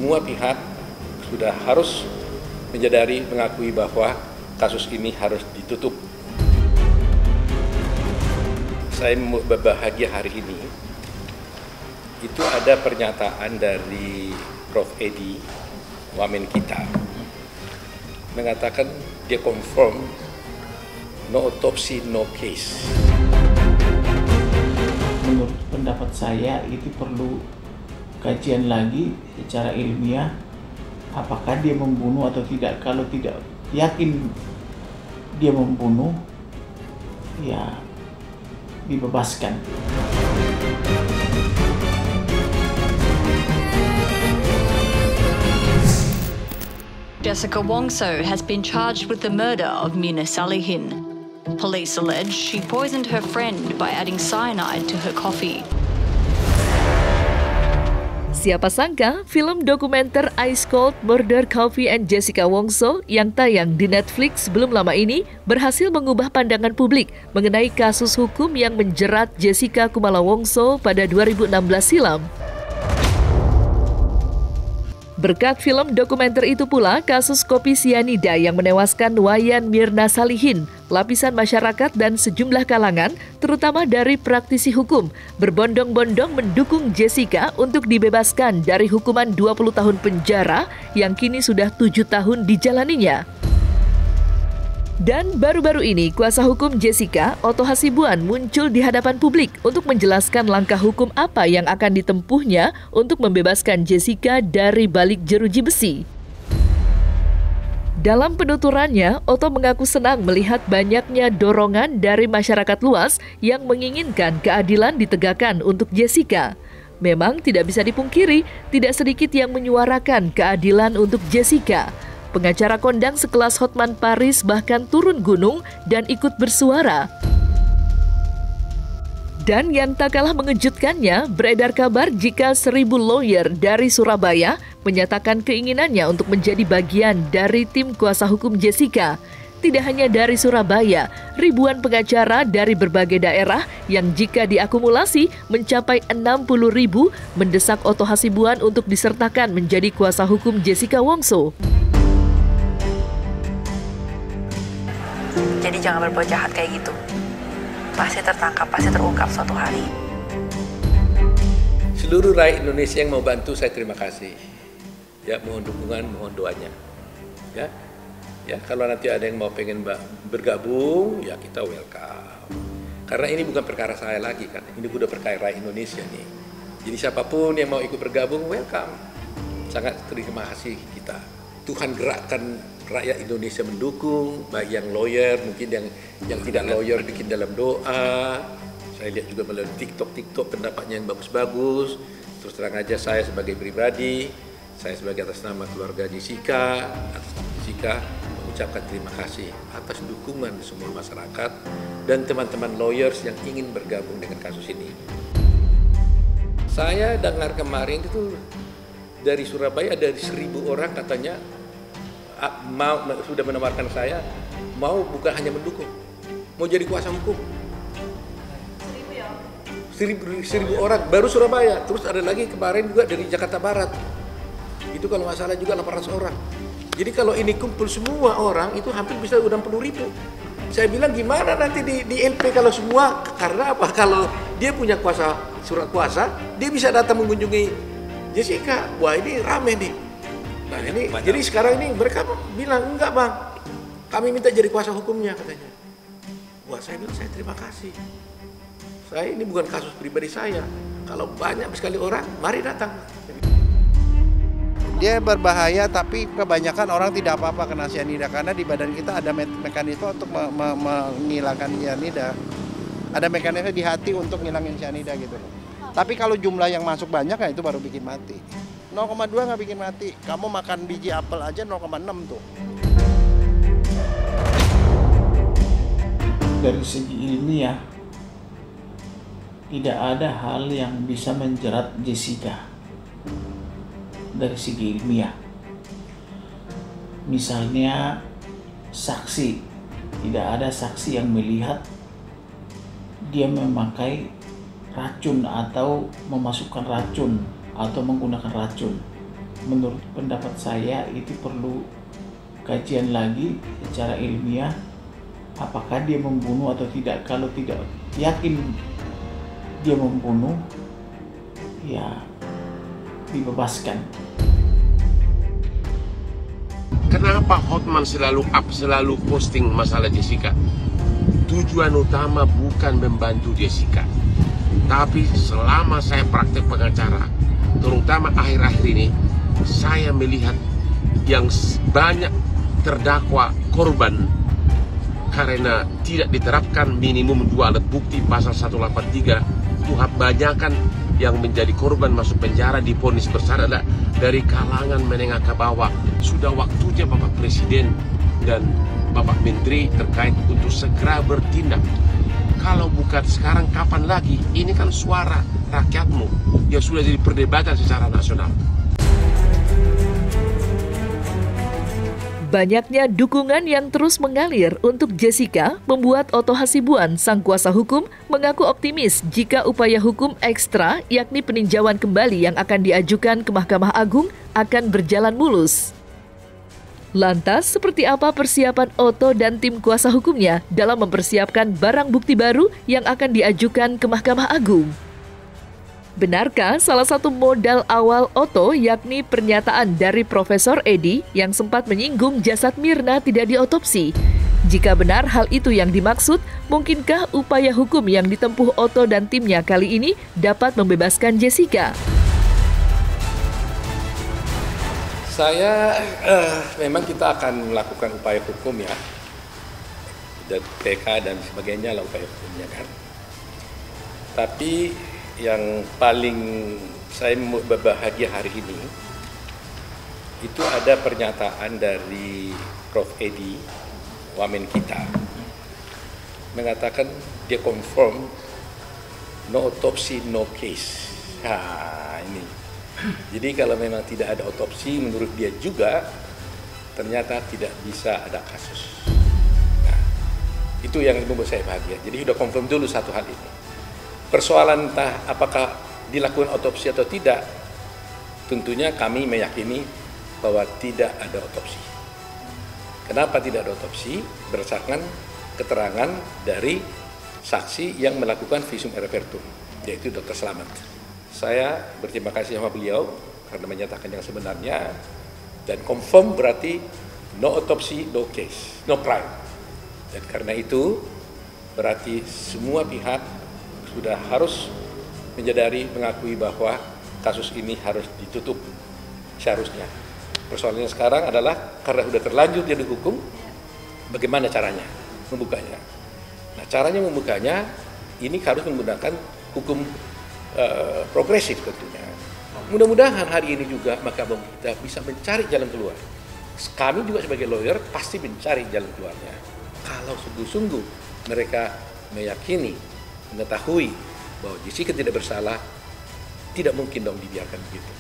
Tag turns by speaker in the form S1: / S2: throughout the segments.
S1: semua pihak sudah harus menyadari, mengakui bahwa kasus ini harus ditutup. Saya berbahagia hari ini, itu ada pernyataan dari Prof. Edi, wamen kita, mengatakan dia confirm no autopsy, no case.
S2: Menurut pendapat saya itu perlu kajian lagi secara ilmiah, apakah dia membunuh atau tidak. Kalau tidak yakin dia membunuh, ya dibebaskan.
S3: Jessica Wongso has been charged with the murder of Mina Salihin. Police allege she poisoned her friend by adding cyanide to her coffee.
S4: Siapa sangka film dokumenter Ice Cold Murder Coffee and Jessica Wongso yang tayang di Netflix belum lama ini berhasil mengubah pandangan publik mengenai kasus hukum yang menjerat Jessica Kumala Wongso pada 2016 silam. Berkat film dokumenter itu pula, kasus kopi sianida yang menewaskan Wayan Mirna Salihin, lapisan masyarakat dan sejumlah kalangan, terutama dari praktisi hukum, berbondong-bondong mendukung Jessica untuk dibebaskan dari hukuman 20 tahun penjara yang kini sudah 7 tahun dijalaninya. Dan baru-baru ini, kuasa hukum Jessica, Otto Hasibuan, muncul di hadapan publik untuk menjelaskan langkah hukum apa yang akan ditempuhnya untuk membebaskan Jessica dari balik jeruji besi. Dalam penuturannya, Otto mengaku senang melihat banyaknya dorongan dari masyarakat luas yang menginginkan keadilan ditegakkan untuk Jessica. Memang tidak bisa dipungkiri, tidak sedikit yang menyuarakan keadilan untuk Jessica. Pengacara kondang sekelas Hotman Paris bahkan turun gunung dan ikut bersuara. Dan yang tak kalah mengejutkannya, beredar kabar jika 1.000 lawyer dari Surabaya menyatakan keinginannya untuk menjadi bagian dari tim kuasa hukum Jessica. Tidak hanya dari Surabaya, ribuan pengacara dari berbagai daerah yang jika diakumulasi mencapai 60.000 mendesak Otto Hasibuan untuk disertakan menjadi kuasa hukum Jessica Wongso.
S5: Jadi jangan berbuat jahat kayak gitu. Pasti tertangkap, pasti terungkap suatu hari.
S1: Seluruh rakyat Indonesia yang mau bantu, saya terima kasih. Ya, mohon dukungan, mohon doanya. Ya, kalau nanti ada yang mau pengen bergabung, ya kita welcome. Karena ini bukan perkara saya lagi kan, ini udah perkara rakyat Indonesia nih. Jadi siapapun yang mau ikut bergabung, welcome. Sangat terima kasih kita. Tuhan gerakkan rakyat Indonesia mendukung, baik yang lawyer, mungkin yang tidak lawyer bikin dalam doa. Saya lihat juga melalui TikTok pendapatnya yang bagus-bagus. Terus terang aja saya sebagai pribadi, saya sebagai atas nama keluarga Jessica, mengucapkan terima kasih atas dukungan semua masyarakat dan teman-teman lawyers yang ingin bergabung dengan kasus ini. Saya dengar kemarin itu dari Surabaya ada 1.000 orang katanya sudah menawarkan saya mau bukan hanya mendukung, mau jadi kuasa hukum. 1.000 orang baru Surabaya, terus ada lagi kemarin juga dari Jakarta Barat. Itu kalau nggak salah juga 800 orang. Jadi kalau ini kumpul semua orang itu hampir bisa udah 60.000. Saya bilang gimana nanti di LP kalau semua, karena apa? Kalau dia punya surat kuasa, dia bisa datang mengunjungi Jessica. Wah ini rame nih. Nah ini, jadi sekarang ini mereka bilang, enggak bang, kami minta jadi kuasa hukumnya katanya. Wah saya bilang, saya terima kasih. Saya ini bukan kasus pribadi saya. Kalau banyak sekali orang, mari datang.
S6: Dia berbahaya tapi kebanyakan orang tidak apa-apa kena cyanida. Karena di badan kita ada mekanisme untuk menghilangkan cyanida. Ada mekanisme di hati untuk ngilangin cyanida gitu. Tapi kalau jumlah yang masuk banyak, ya itu baru bikin mati. 0,2 nggak bikin mati. Kamu makan biji apel aja 0,6 tuh.
S2: Dari segi ilmiah, tidak ada hal yang bisa menjerat Jessica. Dari segi ilmiah, misalnya saksi, tidak ada saksi yang melihat dia memakai racun atau memasukkan racun atau menggunakan racun. menurut pendapat saya itu perlu kajian lagi secara ilmiah, apakah dia membunuh atau tidak. Kalau tidak yakin dia membunuh, ya dibebaskan.
S7: Kenapa Hotman selalu posting masalah Jessica? Tujuan utama bukan membantu Jessica, tapi selama saya praktek pengacara, terutama akhir-akhir ini, saya melihat yang banyak terdakwa korban karena tidak diterapkan minimum 2 alat bukti pasal 183. Itu kebanyakan yang menjadi korban masuk penjara divonis bersalah dari kalangan menengah ke bawah. Sudah waktunya Bapak Presiden dan Bapak Menteri terkait untuk segera bertindak. Kalau bukan sekarang, kapan lagi? Ini kan suara rakyatmu yang sudah jadi perdebatan secara nasional.
S4: Banyaknya dukungan yang terus mengalir untuk Jessica membuat Otto Hasibuan, sang kuasa hukum, mengaku optimis jika upaya hukum ekstra, yakni peninjauan kembali yang akan diajukan ke Mahkamah Agung, akan berjalan mulus. Lantas, seperti apa persiapan Otto dan tim kuasa hukumnya dalam mempersiapkan barang bukti baru yang akan diajukan ke Mahkamah Agung? Benarkah salah satu modal awal Otto yakni pernyataan dari Profesor Edi yang sempat menyinggung jasad Mirna tidak diotopsi? Jika benar hal itu yang dimaksud, mungkinkah upaya hukum yang ditempuh Otto dan timnya kali ini dapat membebaskan Jessica?
S1: Memang kita akan melakukan upaya hukum ya, dan PK dan sebagainya lah upaya hukumnya kan. Tapi yang paling saya berbahagia hari ini itu ada pernyataan dari Prof. Edi, wamen kita, mengatakan dia confirm no autopsy, no case. Ini. Jadi kalau memang tidak ada otopsi, menurut dia juga ternyata tidak bisa ada kasus. Nah, itu yang membuat saya bahagia. Jadi sudah confirm dulu satu hal ini. Persoalan entah apakah dilakukan otopsi atau tidak, tentunya kami meyakini bahwa tidak ada otopsi. Kenapa tidak ada otopsi? Berdasarkan keterangan dari saksi yang melakukan visum et repertum, yaitu Dr. Slamet. Saya berterima kasih sama beliau karena menyatakan yang sebenarnya, dan confirm berarti no autopsy, no case, no crime. Dan karena itu berarti semua pihak sudah harus menyadari, mengakui bahwa kasus ini harus ditutup seharusnya. Persoalannya sekarang adalah karena sudah terlanjur jadi hukum, bagaimana caranya membukanya? Nah, caranya membukanya ini harus menggunakan hukum progresif tentunya. Mudah-mudahan hari ini juga Mahkamah kita bisa mencari jalan keluar. Kami juga sebagai lawyer pasti mencari jalan keluarnya. Kalau sungguh-sungguh mereka meyakini, mengetahui bahwa Jessica tidak bersalah, tidak mungkin dong dibiarkan begitu.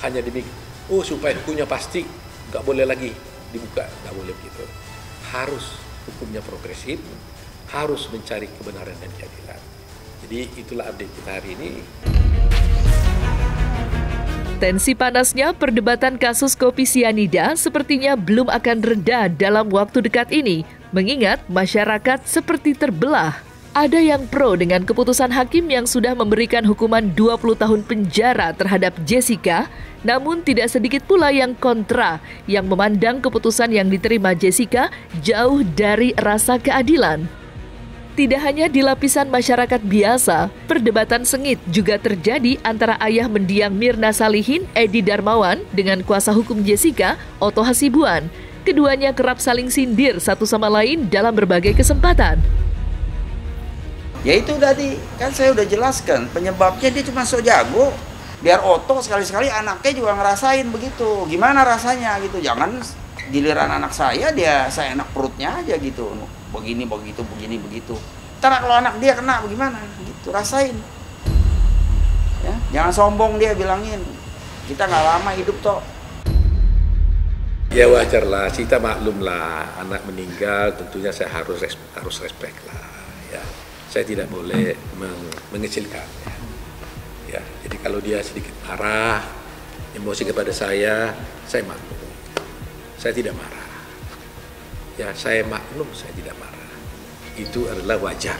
S1: Hanya demi supaya hukumnya pasti, nggak boleh lagi dibuka, nggak boleh begitu. Harus hukumnya progresif, harus mencari kebenaran dan keadilan. Jadi itulah update kita hari ini.
S4: Tensi panasnya perdebatan kasus kopi sianida sepertinya belum akan reda dalam waktu dekat ini, mengingat masyarakat seperti terbelah. Ada yang pro dengan keputusan hakim yang sudah memberikan hukuman 20 tahun penjara terhadap Jessica, namun tidak sedikit pula yang kontra, yang memandang keputusan yang diterima Jessica jauh dari rasa keadilan. Tidak hanya di lapisan masyarakat biasa, perdebatan sengit juga terjadi antara ayah mendiang Mirna Salihin, Edi Darmawan, dengan kuasa hukum Jessica, Otto Hasibuan. Keduanya kerap saling sindir satu sama lain dalam berbagai kesempatan.
S8: Ya itu tadi, kan saya udah jelaskan, penyebabnya dia cuma sok jago. Biar Otto sekali-sekali anaknya juga ngerasain begitu. Gimana rasanya gitu, jangan giliran anak saya enak perutnya aja gitu. Begini, begitu. Ntar kalau anak dia kena bagaimana? Gitu, rasain. Ya, jangan sombong dia bilangin. Kita nggak lama hidup toh.
S1: Ya wajar lah, kita maklum lah. Anak meninggal tentunya saya harus respect lah. Ya, saya tidak boleh mengecilkan. Ya, jadi kalau dia sedikit marah, emosi kepada saya maklum. Saya tidak marah. Ya, saya maklum, saya tidak marah. Itu adalah wajar.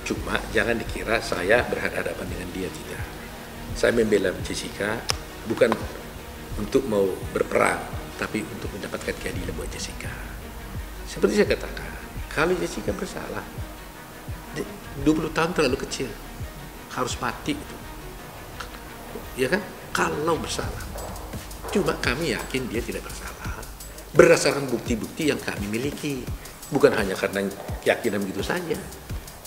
S1: Cuma jangan dikira saya berhadapan dengan dia, tidak. Saya membela Jessica bukan untuk mau berperang, tapi untuk mendapatkan keadilan buat Jessica. Seperti saya katakan, kalau Jessica bersalah, 20 tahun terlalu kecil, harus mati itu. Ya kan? Kalau bersalah. Cuma kami yakin dia tidak bersalah. Berdasarkan bukti-bukti yang kami miliki. Bukan hanya karena keyakinan begitu saja.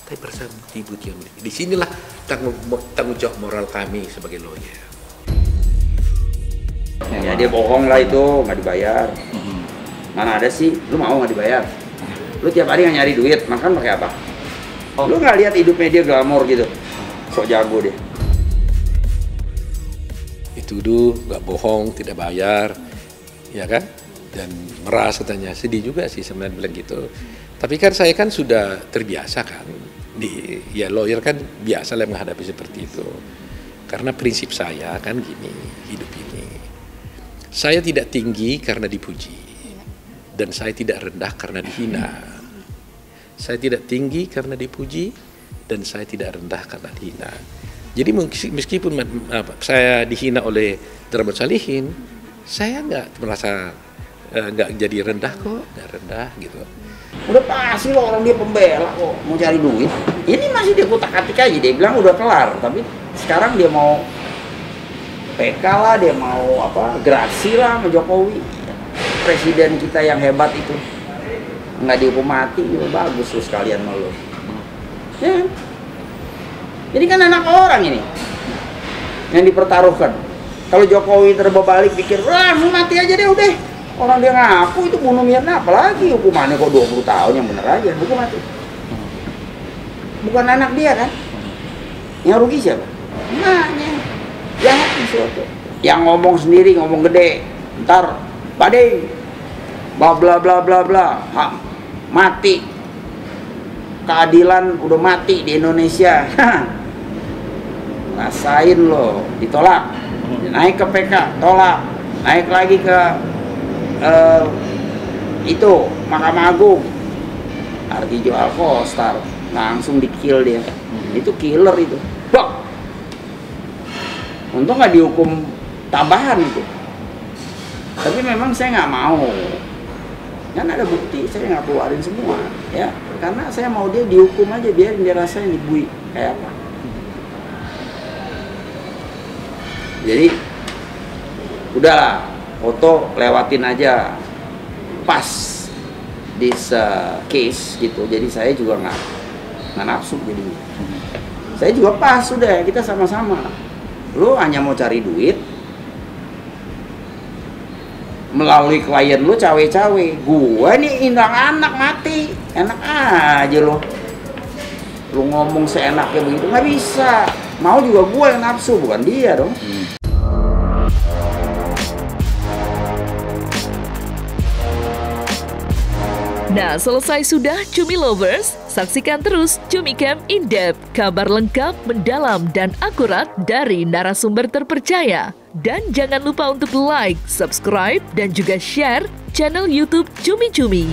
S1: Tapi berdasarkan bukti-bukti yang miliki. Disinilah tanggung jawab moral kami sebagai lawyer.
S8: Ya dia bohong lah itu, nggak dibayar. Mana ada sih, lu mau nggak dibayar? Lu tiap hari nggak nyari duit, makan pakai apa? Lu nggak lihat hidupnya dia glamor gitu? Sok jago dia.
S1: Dituduh, nggak bohong, tidak bayar, ya kan? Dan meras katanya, sedih juga sih sebenarnya bilang gitu. Tapi kan saya kan sudah terbiasa kan, ya lawyer kan biasa lah menghadapi seperti itu. Karena prinsip saya kan gini, hidup ini, saya tidak tinggi karena dipuji, dan saya tidak rendah karena dihina. Saya tidak tinggi karena dipuji, dan saya tidak rendah karena dihina. Jadi meskipun saya dihina oleh Darmut Salihin, saya nggak merasa nggak jadi rendah kok, nggak rendah gitu.
S8: Udah pasti loh orang dia pembela kok, mau cari duit. Ini masih dia kutak-atik aja, dia bilang udah kelar, tapi sekarang dia mau PK lah, dia mau apa, gerasi lah sama Jokowi. Presiden kita yang hebat itu nggak dihukum mati, ya bagus tuh sekalian sama lo. Ya. Jadi kan anak orang ini yang dipertaruhkan. Kalau Jokowi terbalik pikir, wah lu mati aja deh udah. Orang dia ngaku itu bunuh Mirna, apalagi hukumannya kok 20 tahun yang bener aja, hukum mati. Bukan anak dia kan? Yang rugi siapa? Emaknya. Jahat sesuatu. Yang ngomong sendiri, ngomong gede. Ntar, badai. Bla bla bla bla bla. Mati. Keadilan udah mati di Indonesia. Rasain loh, ditolak. Naik ke PK, tolak. Naik lagi ke itu Mahkamah Agung. Artijo Alkostar langsung di-kill dia. Itu killer itu. Bok. Untung nggak dihukum tambahan itu. Tapi memang saya nggak mau. Kan ada bukti, saya nggak keluarin semua, ya. Karena saya mau dia dihukum aja, biarin dia rasain dibui kayak apa. Jadi udahlah, foto lewatin aja, pas this case gitu. Jadi saya juga nggak nafsu jadinya. Saya juga pas, sudah kita sama-sama. Lu hanya mau cari duit melalui klien lu cawe-cawe. Gua nih indang anak mati, enak aja lo. Lu ngomong seenaknya begitu nggak bisa. Mau juga gua yang nafsu, bukan dia dong.
S4: Nah, selesai sudah Cumi Lovers? Saksikan terus Cumi Camp In Depth, kabar lengkap, mendalam, dan akurat dari narasumber terpercaya. Dan jangan lupa untuk like, subscribe, dan juga share channel YouTube Cumi Cumi.